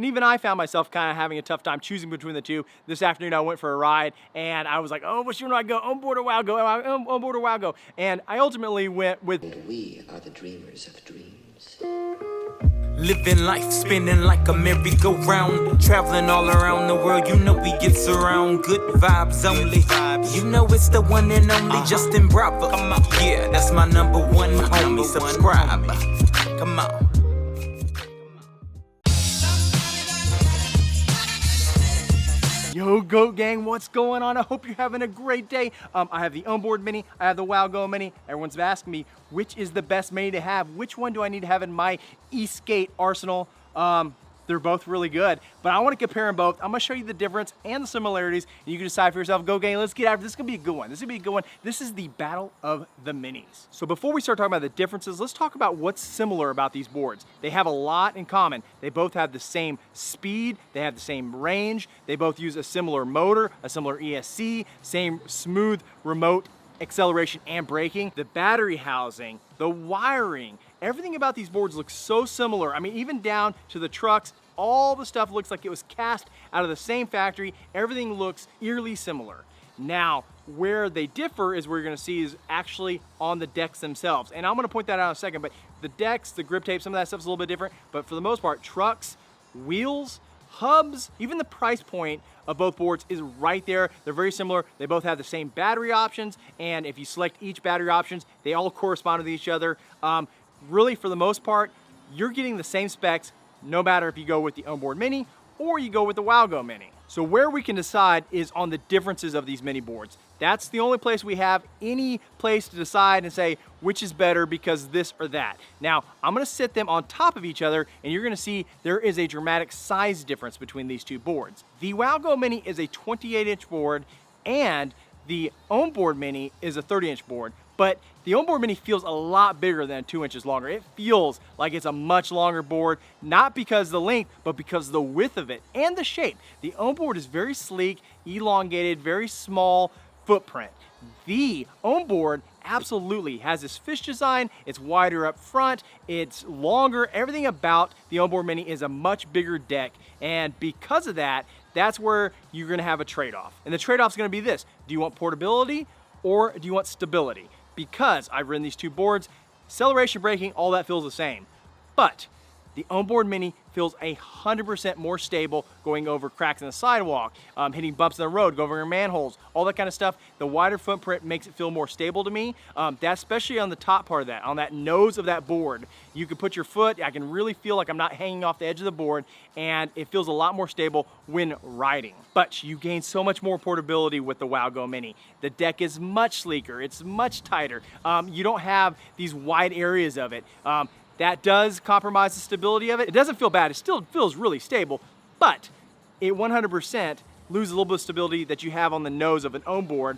And even I found myself kind of having a tough time choosing between the two. This afternoon I went for a ride and I was like, oh, which one do I go? Ownboard or Wowgo? Ownboard or Wowgo? And I ultimately went with... And we are the dreamers of dreams. Living life, spinning like a merry-go-round. Traveling all around the world, you know we get around. Good vibes only. You know it's the one and only Justin Bravo. Come on. Yeah, that's my number one homie. Subscribe. Come on. Yo, Goat Gang, what's going on? I hope you're having a great day. I have the Ownboard Mini, I have the Wowgo Mini. Everyone's asking me, which is the best Mini to have? Which one do I need to have in my e-skate arsenal? They're both really good, but I want to compare them both. I'm going to show you the difference and the similarities, and you can decide for yourself. Go Gang, let's get after this. This is going to be a good one. This is going to be a good one. This is the battle of the minis. So before we start talking about the differences, let's talk about what's similar about these boards. They have a lot in common. They both have the same speed. They have the same range. They both use a similar motor, a similar ESC, same smooth remote acceleration and braking. The battery housing, the wiring, everything about these boards looks so similar. I mean, even down to the trucks, all the stuff looks like it was cast out of the same factory. Everything looks eerily similar. Now, where they differ is where you're gonna see is actually on the decks themselves. And I'm gonna point that out in a second, but the decks, the grip tape, some of that stuff's a little bit different, but for the most part, trucks, wheels, hubs, even the price point of both boards is right there. They're very similar. They both have the same battery options, and if you select each battery options, they all correspond with each other. Really, for the most part, you're getting the same specs no matter if you go with the Ownboard Mini or you go with the Wowgo Mini. So where we can decide is on the differences of these mini boards. That's the only place we have any place to decide and say which is better because this or that. Now, I'm gonna sit them on top of each other and you're gonna see there is a dramatic size difference between these two boards. The Wowgo Mini is a 28-inch board and the Ownboard Mini is a 30-inch board. But the Ownboard Mini feels a lot bigger than 2 inches longer. It feels like it's a much longer board, not because of the length, but because of the width of it and the shape. The Ownboard is very sleek, elongated, very small footprint. The Ownboard absolutely has this fish design. It's wider up front, it's longer. Everything about the Ownboard Mini is a much bigger deck. And because of that, that's where you're gonna have a trade-off. And the trade-off is gonna be this. Do you want portability or do you want stability? Because I've ridden these two boards, acceleration, braking, all that feels the same. But the Ownboard Mini feels 100% more stable going over cracks in the sidewalk, hitting bumps in the road, going over manholes, all that kind of stuff. The wider footprint makes it feel more stable to me. That's especially on the top part of that, on that nose of that board. You can put your foot, I can really feel like I'm not hanging off the edge of the board, and it feels a lot more stable when riding. But you gain so much more portability with the Wowgo Mini. The deck is much sleeker, it's much tighter. You don't have these wide areas of it. That does compromise the stability of it. It doesn't feel bad, it still feels really stable, but it 100% loses a little bit of stability that you have on the nose of an Ownboard,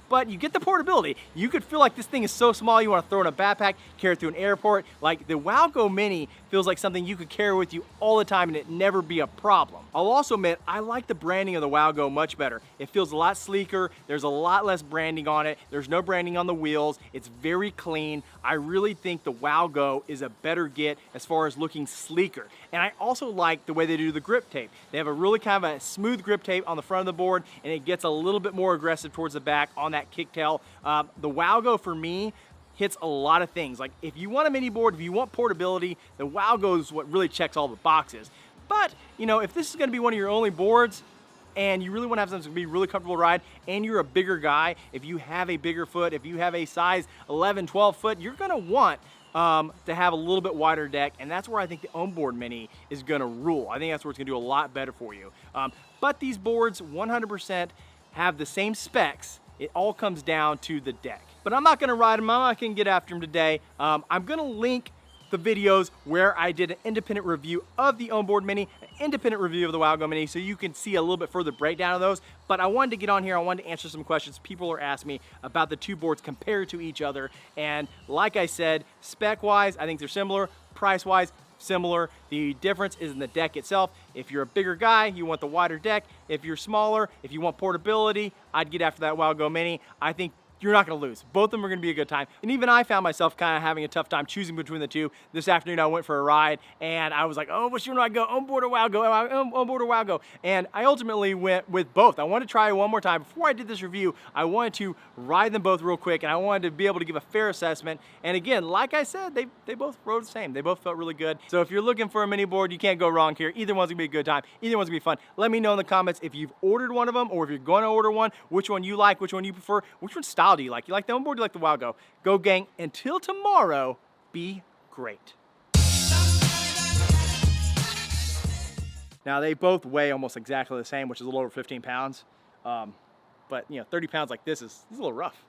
but you get the portability. You could feel like this thing is so small you want to throw it in a backpack, carry it through an airport. Like the Wowgo Mini feels like something you could carry with you all the time and it never be a problem. I'll also admit, I like the branding of the Wowgo much better. It feels a lot sleeker, there's a lot less branding on it, there's no branding on the wheels, it's very clean. I really think the Wowgo is a better get as far as looking sleeker. And I also like the way they do the grip tape. They have a really kind of a smooth grip tape on the front of the board and it gets a little bit more aggressive towards the back on that kicktail. The Wowgo for me hits a lot of things. Like if you want a mini board, if you want portability, the Wowgo is what really checks all the boxes. But you know, if this is gonna be one of your only boards and you really wanna have something to be really comfortable to ride and you're a bigger guy, if you have a bigger foot, if you have a size 11, 12 foot, you're gonna want to have a little bit wider deck, and that's where I think the Ownboard Mini is gonna rule. I think that's where it's gonna do a lot better for you. But these boards 100% have the same specs. It all comes down to the deck. But I'm not gonna ride them, I'm not gonna get after them today. I'm gonna link the videos where I did an independent review of the Ownboard Mini, an independent review of the Wowgo Mini, so you can see a little bit further breakdown of those. But I wanted to get on here, I wanted to answer some questions people are asking me about the two boards compared to each other. And like I said, spec-wise, I think they're similar. Price-wise, similar. The difference is in the deck itself. If you're a bigger guy, you want the wider deck. If you're smaller, if you want portability, I'd get after that Wowgo Mini. I think you're not gonna lose. Both of them are gonna be a good time. And even I found myself kind of having a tough time choosing between the two. This afternoon I went for a ride and I was like, oh, which one do I go? Ownboard or Wowgo? Ownboard or Wowgo? And I ultimately went with both. I wanted to try it one more time. Before I did this review, I wanted to ride them both real quick and I wanted to be able to give a fair assessment. And again, like I said, they both rode the same. They both felt really good. So if you're looking for a mini board, you can't go wrong here. Either one's gonna be a good time. Either one's gonna be fun. Let me know in the comments if you've ordered one of them or if you're gonna order one, which one you like, which one you prefer, which one style do you like? You like the Ownboard, you like the Wowgo? Go gang, until tomorrow, be great. Now they both weigh almost exactly the same, which is a little over 15 pounds. But you know, 30 pounds like this is a little rough.